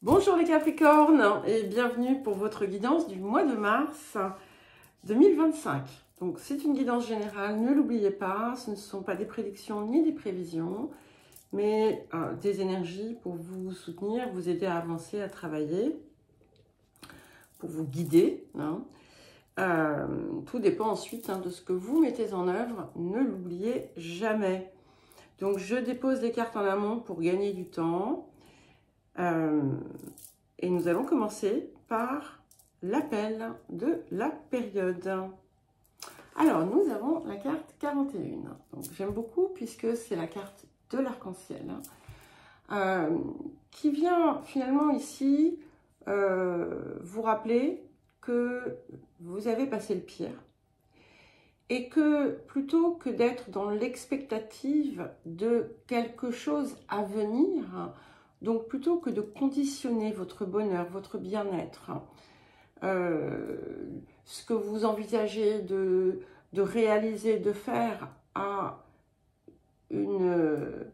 Bonjour les Capricornes et bienvenue pour votre guidance du mois de mars 2025. Donc c'est une guidance générale, ne l'oubliez pas, ce ne sont pas des prédictions ni des prévisions, mais des énergies pour vous soutenir, vous aider à avancer, à travailler, pour vous guider. Tout dépend ensuite de ce que vous mettez en œuvre, ne l'oubliez jamais. Donc je dépose les cartes en amont pour gagner du temps. Et nous allons commencer par l'appel de la période. Alors, nous avons la carte 41. Donc, j'aime beaucoup puisque c'est la carte de l'arc-en-ciel qui vient finalement ici vous rappeler que vous avez passé le pire et que plutôt que d'être dans l'expectative de quelque chose à venir, donc plutôt que de conditionner votre bonheur, votre bien-être, ce que vous envisagez de réaliser, de faire à un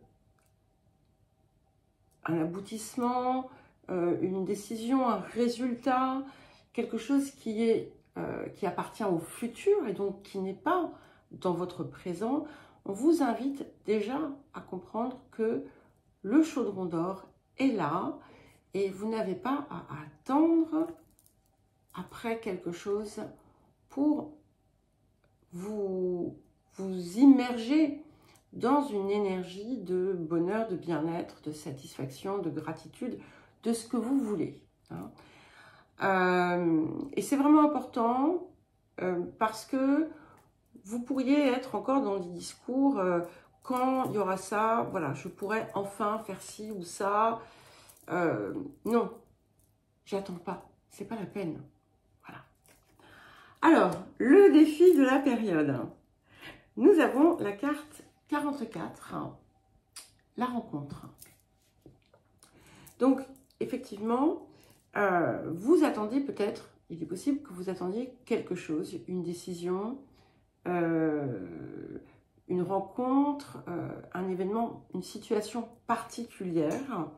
aboutissement, une décision, un résultat, quelque chose qui appartient au futur et donc qui n'est pas dans votre présent, on vous invite déjà à comprendre que le chaudron d'or est là et vous n'avez pas à attendre après quelque chose pour vous immerger dans une énergie de bonheur, de bien-être, de satisfaction, de gratitude, de ce que vous voulez. Et c'est vraiment important parce que vous pourriez être encore dans des discours quand il y aura ça, voilà, je pourrais enfin faire ci ou ça. Non, j'attends pas, c'est pas la peine. Voilà. Alors, le défi de la période. Nous avons la carte 44, la rencontre. Donc, effectivement, vous attendez peut-être, il est possible que vous attendiez quelque chose, une décision, une rencontre, un événement, une situation particulière.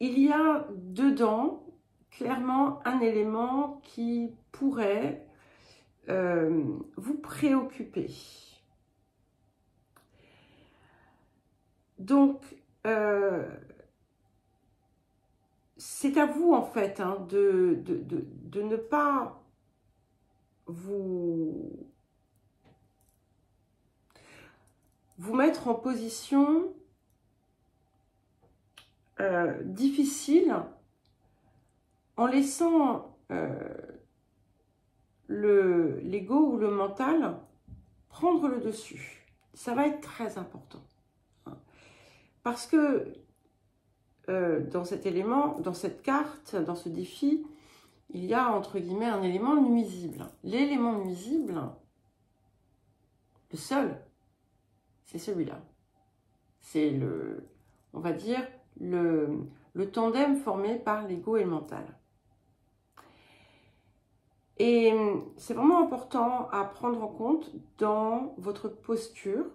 Il y a dedans clairement un élément qui pourrait vous préoccuper. Donc, c'est à vous en fait de ne pas vous mettre en position difficile en laissant l'ego ou le mental prendre le dessus. Ça va être très important. Parce que dans cet élément, dans cette carte, dans ce défi, il y a entre guillemets un élément nuisible. L'élément nuisible, le seul, c'est celui-là. C'est on va dire, le tandem formé par l'ego et le mental. Et c'est vraiment important à prendre en compte dans votre posture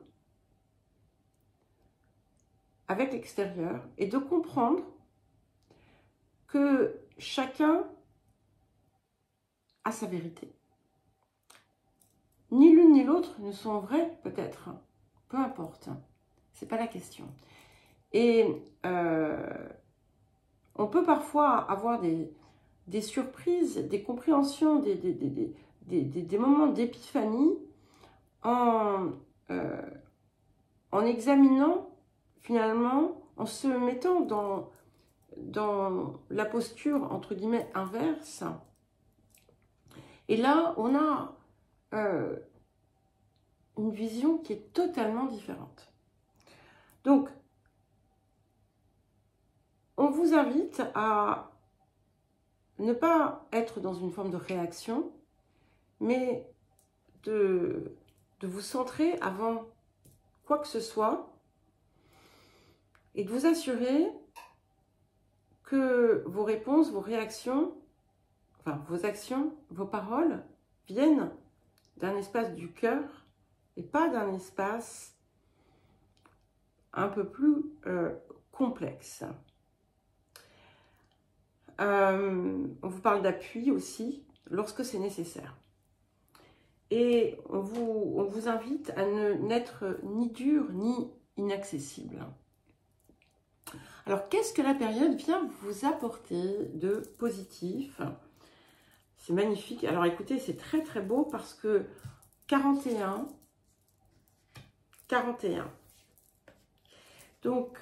avec l'extérieur et de comprendre que chacun a sa vérité. Ni l'une ni l'autre ne sont vraies, peut-être. Peu importe. C'est pas la question. Et on peut parfois avoir des surprises, des compréhensions, des moments d'épiphanie en examinant finalement, en se mettant dans la posture entre guillemets inverse. Et là, on a une vision qui est totalement différente. Donc, on vous invite à ne pas être dans une forme de réaction, mais de vous centrer avant quoi que ce soit et de vous assurer que vos réponses, vos réactions, enfin vos actions, vos paroles viennent d'un espace du cœur et pas d'un espace un peu plus complexe. On vous parle d'appui aussi, lorsque c'est nécessaire. Et on vous invite à n'être ni dur ni inaccessible. Alors, qu'est-ce que la période vient vous apporter de positif? C'est magnifique. Alors, écoutez, c'est très très beau parce que 41, 41. Donc,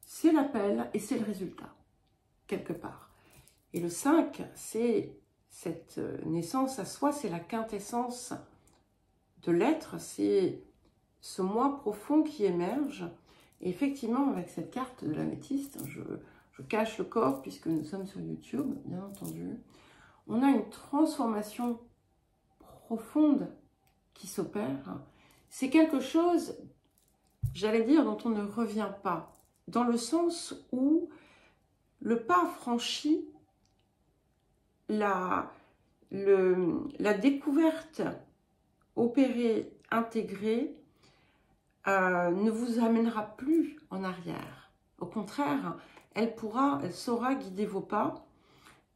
c'est l'appel et c'est le résultat, quelque part. Et le 5, c'est cette naissance à soi, c'est la quintessence de l'être, c'est ce moi profond qui émerge. Et effectivement, avec cette carte de l'améthyste, je cache le corps puisque nous sommes sur YouTube, bien entendu. On a une transformation profonde qui s'opère. C'est quelque chose, j'allais dire, dont on ne revient pas. Dans le sens où le pas franchi, la découverte opérée, intégrée, ne vous amènera plus en arrière. Au contraire, elle saura guider vos pas.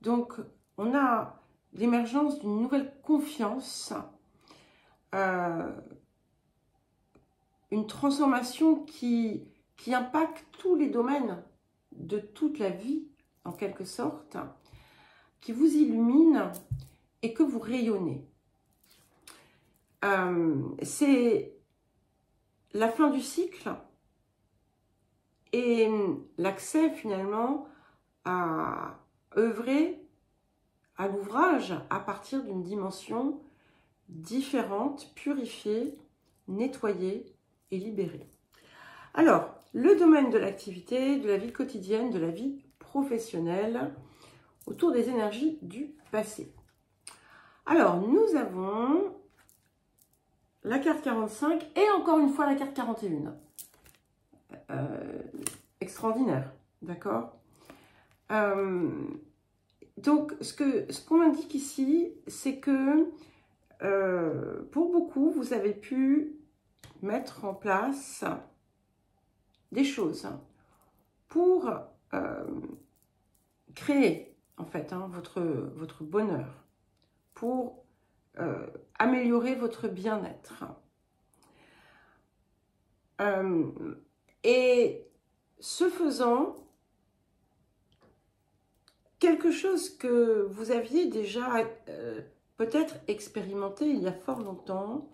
Donc, on a l'émergence d'une nouvelle confiance, une transformation qui impacte tous les domaines de toute la vie, en quelque sorte, qui vous illumine et que vous rayonnez. C'est la fin du cycle et l'accès finalement à œuvrer à l'ouvrage à partir d'une dimension différente, purifiée, nettoyée et libérée. Alors, le domaine de l'activité, de la vie quotidienne, de la vie professionnelle, autour des énergies du passé. Alors, nous avons la carte 45 et encore une fois la carte 41. Extraordinaire, d'accord? Donc, ce qu'on indique ici, c'est que pour beaucoup, vous avez pu mettre en place des choses pour créer, en fait, votre bonheur, pour améliorer votre bien-être. Et ce faisant, quelque chose que vous aviez déjà peut-être expérimenté il y a fort longtemps,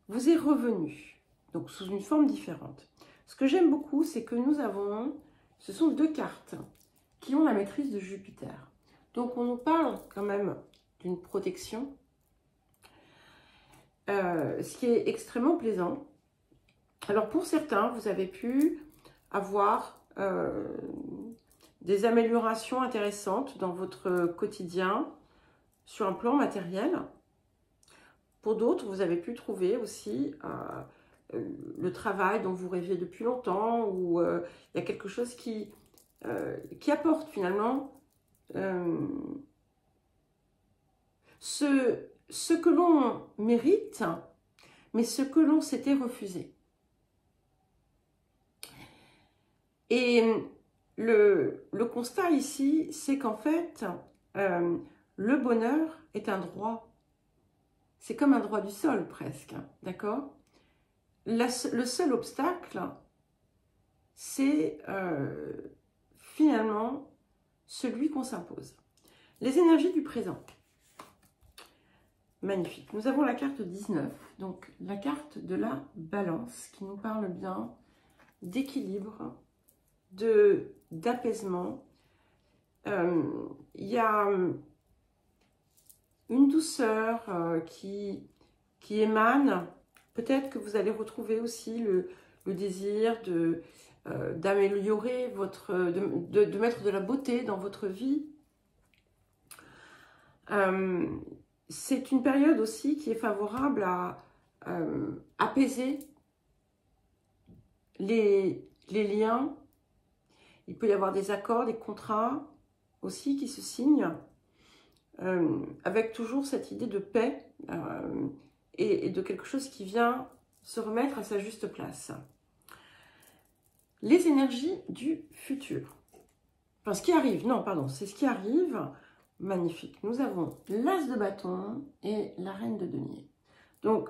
vous est revenu, donc sous une forme différente. Ce que j'aime beaucoup, c'est que ce sont deux cartes qui ont la maîtrise de Jupiter. Donc on nous parle quand même d'une protection, ce qui est extrêmement plaisant. Alors pour certains, vous avez pu avoir des améliorations intéressantes dans votre quotidien sur un plan matériel. Pour d'autres, vous avez pu trouver aussi le travail dont vous rêviez depuis longtemps, ou il y a quelque chose qui apporte finalement ce que l'on mérite, mais ce que l'on s'était refusé. Et le constat ici, c'est qu'en fait, le bonheur est un droit. C'est comme un droit du sol presque, d'accord? Le seul obstacle, c'est finalement celui qu'on s'impose. Les énergies du présent. Magnifique. Nous avons la carte 19, donc la carte de la balance, qui nous parle bien d'équilibre, d'apaisement. Il y a une douceur qui émane. Peut-être que vous allez retrouver aussi le désir d'améliorer de mettre de la beauté dans votre vie. C'est une période aussi qui est favorable à apaiser les liens. Il peut y avoir des accords, des contrats aussi qui se signent, avec toujours cette idée de paix et de quelque chose qui vient se remettre à sa juste place. les énergies du futur. Enfin, ce qui arrive, non, pardon, c'est ce qui arrive. Magnifique. Nous avons l'As de bâton et la Reine de denier. Donc,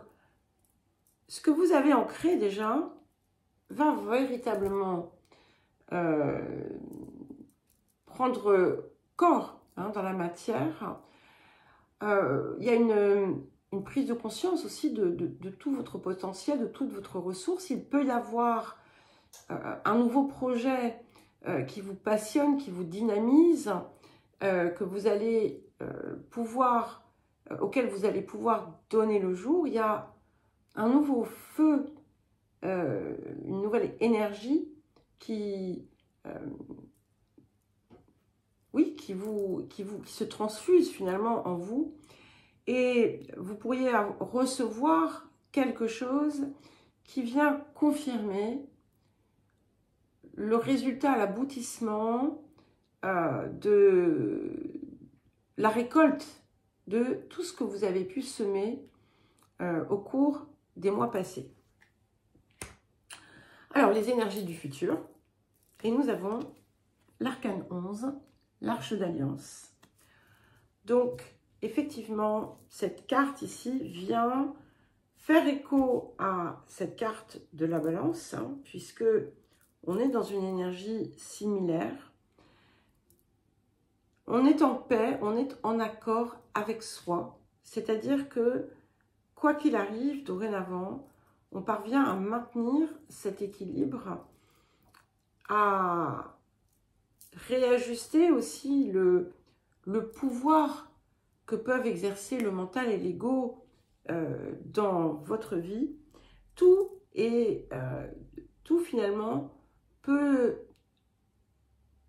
ce que vous avez ancré déjà va véritablement prendre corps dans la matière. Il y a une prise de conscience aussi de tout votre potentiel, de toute votre ressource. Il peut y avoir un nouveau projet qui vous passionne, qui vous dynamise, que vous allez auquel vous allez pouvoir donner le jour. Il y a un nouveau feu, une nouvelle énergie qui se transfuse finalement en vous, et vous pourriez recevoir quelque chose qui vient confirmer le résultat, l'aboutissement de la récolte de tout ce que vous avez pu semer au cours des mois passés. Alors, les énergies du futur, et nous avons l'arcane 11, l'arche d'alliance. Donc, effectivement, cette carte ici vient faire écho à cette carte de la balance, puisque on est dans une énergie similaire. On est en paix, on est en accord avec soi. C'est-à-dire que, quoi qu'il arrive, dorénavant, on parvient à maintenir cet équilibre, à réajuster aussi le pouvoir que peuvent exercer le mental et l'ego dans votre vie. Tout finalement peut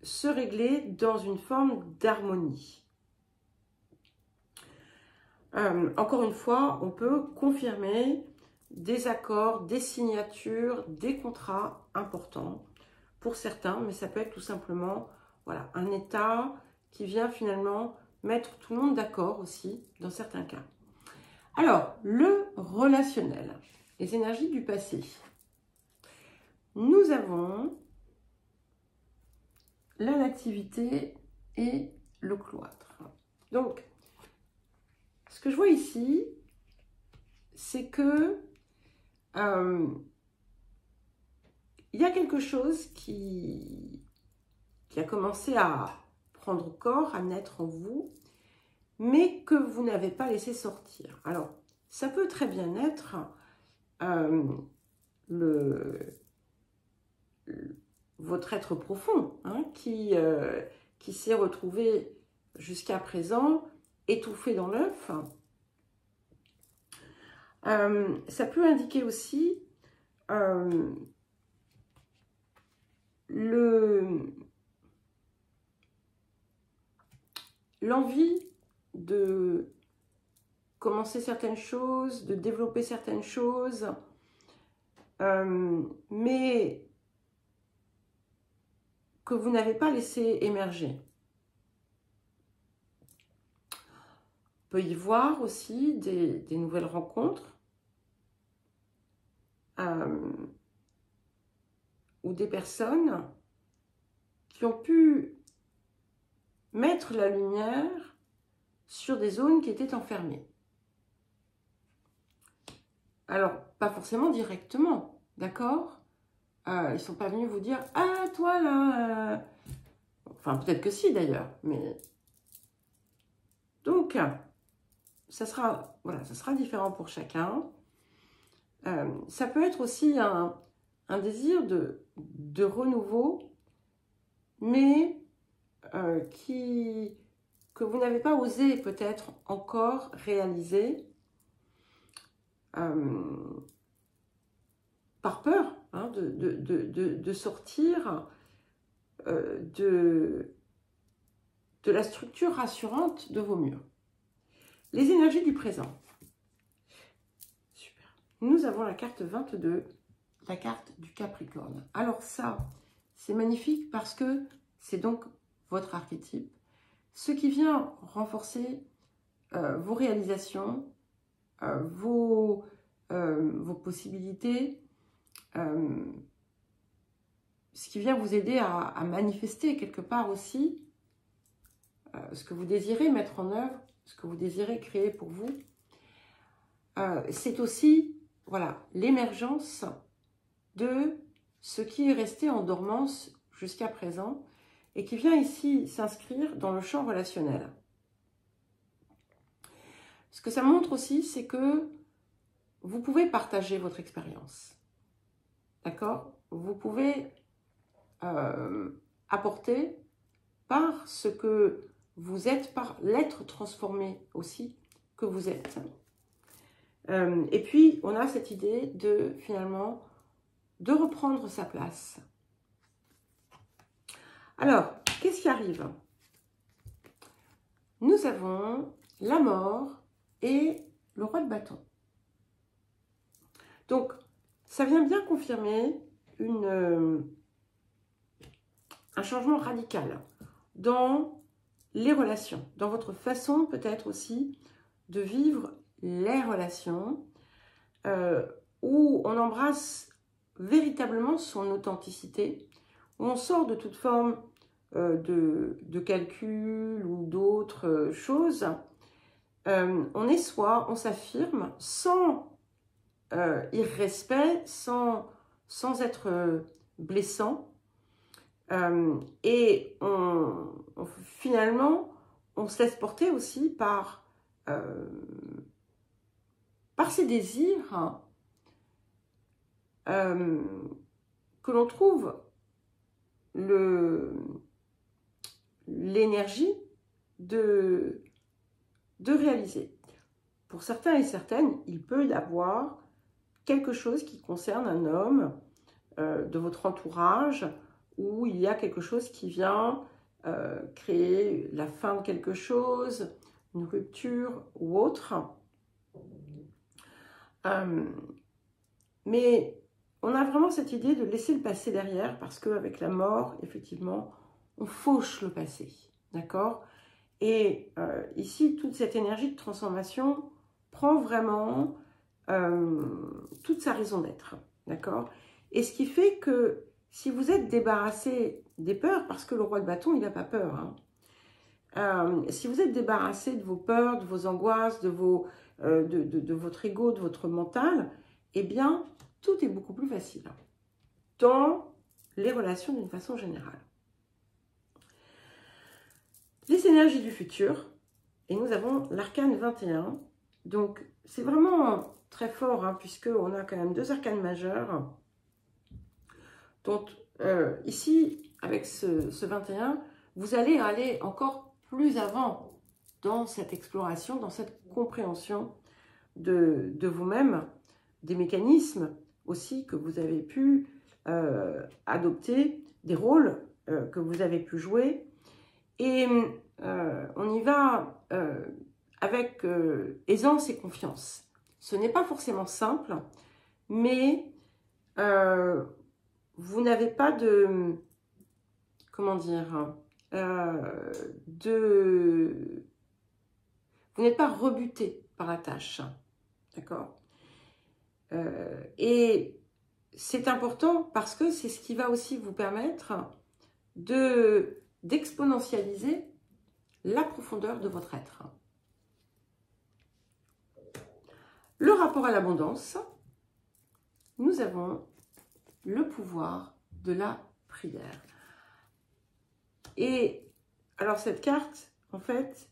se régler dans une forme d'harmonie. Encore une fois, on peut confirmer des accords, des signatures, des contrats importants pour certains, mais ça peut être tout simplement voilà, un état qui vient finalement mettre tout le monde d'accord aussi dans certains cas. Alors, le relationnel, les énergies du passé. Nous avons la nativité et le cloître. Donc, ce que je vois ici, c'est que il y a quelque chose qui a commencé à prendre corps, à naître en vous, mais que vous n'avez pas laissé sortir. Alors, ça peut très bien être votre être profond, qui s'est retrouvé jusqu'à présent étouffé dans l'œuf. Ça peut indiquer aussi l'envie de commencer certaines choses, de développer certaines choses, mais que vous n'avez pas laissé émerger. On peut y voir aussi des nouvelles rencontres ou des personnes qui ont pu mettre la lumière sur des zones qui étaient enfermées. Alors, pas forcément directement, d'accord ? Ils ne sont pas venus vous dire « Ah, toi là Enfin, peut-être que si d'ailleurs, mais... Donc, ça sera différent pour chacun. Ça peut être aussi un désir de renouveau, mais que vous n'avez pas osé peut-être encore réaliser par peur de sortir de la structure rassurante de vos murs. Les énergies du présent. Super. Nous avons la carte 22, la carte du Capricorne. Alors ça, c'est magnifique parce que c'est donc votre archétype, ce qui vient renforcer vos réalisations, vos possibilités. ce qui vient vous aider à manifester quelque part aussi ce que vous désirez mettre en œuvre, ce que vous désirez créer pour vous. C'est aussi, voilà, l'émergence de ce qui est resté en dormance jusqu'à présent et qui vient ici s'inscrire dans le champ relationnel. Ce que ça montre aussi, c'est que vous pouvez partager votre expérience. D'accord? Vous pouvez apporter par ce que vous êtes, par l'être transformé aussi que vous êtes. Et puis, on a cette idée de, finalement, de reprendre sa place. Alors, qu'est-ce qui arrive? Nous avons la mort et le roi de bâton. Donc, ça vient bien confirmer un changement radical dans les relations, dans votre façon peut-être aussi de vivre les relations, où on embrasse véritablement son authenticité, où on sort de toute forme de calcul ou d'autres choses. On est soi, on s'affirme sans irrespect, sans être blessant. Et finalement, on se laisse porter aussi par ces désirs que l'on trouve l'énergie de réaliser. Pour certains et certaines, il peut y avoir quelque chose qui concerne un homme de votre entourage, où il y a quelque chose qui vient créer la fin de quelque chose, une rupture ou autre. Mais on a vraiment cette idée de laisser le passé derrière, parce qu'avec la mort, effectivement, on fauche le passé, d'accord? Et ici, toute cette énergie de transformation prend vraiment toute sa raison d'être, d'accord? Et ce qui fait que si vous êtes débarrassé des peurs, parce que le roi de bâton, il n'a pas peur, hein, si vous êtes débarrassé de vos peurs, de vos angoisses, de votre ego, de votre mental, eh bien, tout est beaucoup plus facile dans les relations d'une façon générale. Les énergies du futur, et nous avons l'arcane 21. Donc, c'est vraiment très fort, hein, puisqu'on a quand même 2 arcanes majeures. Donc, ici, avec ce 21, vous allez aller encore plus avant dans cette exploration, dans cette compréhension de vous-même, des mécanismes aussi que vous avez pu adopter, des rôles que vous avez pu jouer. Et on y va avec aisance et confiance. Ce n'est pas forcément simple, mais vous n'avez pas de... Comment dire vous n'êtes pas rebuté par la tâche. D'accord? Et c'est important parce que c'est ce qui va aussi vous permettre d'exponentialiser la profondeur de votre être. Le rapport à l'abondance, nous avons le pouvoir de la prière. Et alors cette carte, en fait,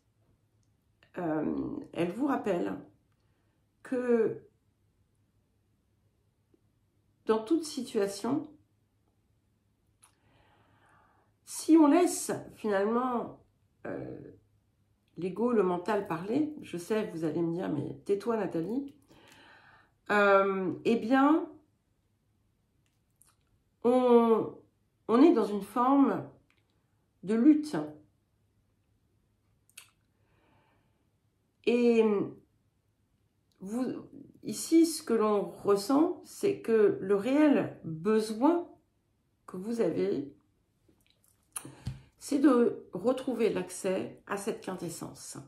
elle vous rappelle que dans toute situation, si on laisse finalement l'ego, le mental parler, je sais, vous allez me dire, mais tais-toi Nathalie, eh bien, on est dans une forme de lutte. Et ici, ce que l'on ressent, c'est que le réel besoin que vous avez, c'est de retrouver l'accès à cette quintessence,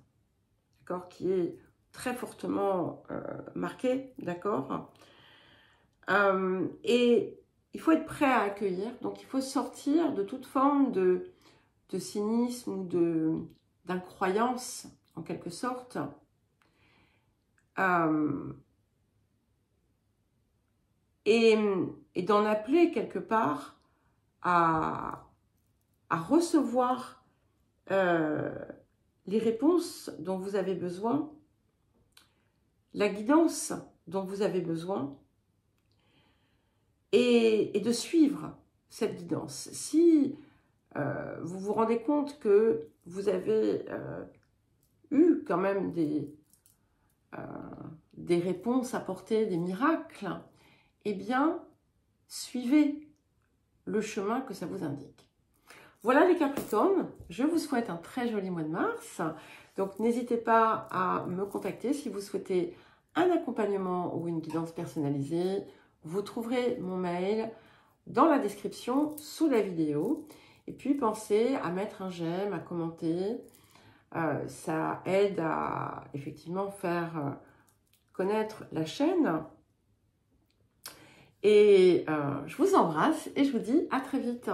d'accord, qui est très fortement marquée, d'accord. Et il faut être prêt à accueillir. Donc, il faut sortir de toute forme de cynisme ou d'incroyance, en quelque sorte. Et d'en appeler quelque part à recevoir les réponses dont vous avez besoin, la guidance dont vous avez besoin, et de suivre cette guidance. Si vous vous rendez compte que vous avez eu quand même des réponses apportées, des miracles, eh bien, suivez le chemin que ça vous indique. Voilà les Capricornes, je vous souhaite un très joli mois de mars. Donc, n'hésitez pas à me contacter si vous souhaitez un accompagnement ou une guidance personnalisée. Vous trouverez mon mail dans la description sous la vidéo. Et puis, pensez à mettre un j'aime, à commenter. Ça aide à effectivement faire connaître la chaîne. Et je vous embrasse et je vous dis à très vite.